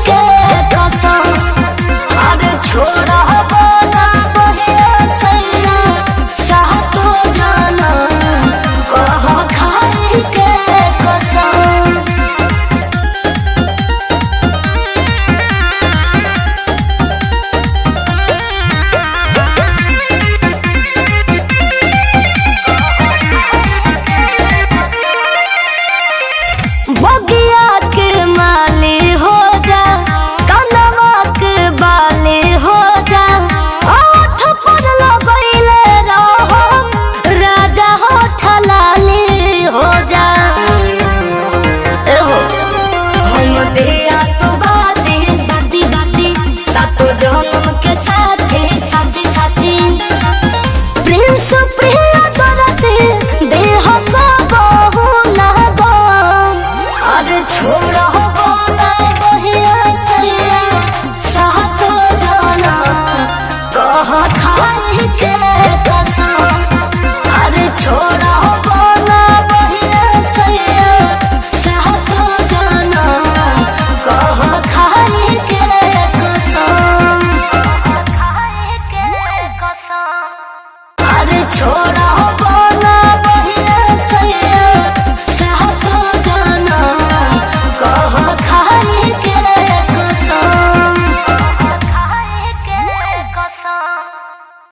के कसम अरे छोड़ा बोला बहिया सैया सातो जाना कह खाई के कसम। बगिया के माली हो जा कनवा के बाली हो जा ओठ पर लगैले रहो राजा होठ लाली हो जा। एहो हम दिया तो बाती बाती बाती सातो जन्म के साथी साथी साथी प्रिंस प्रिया तोरा से देह का बहु ना गो अरे छोड़ा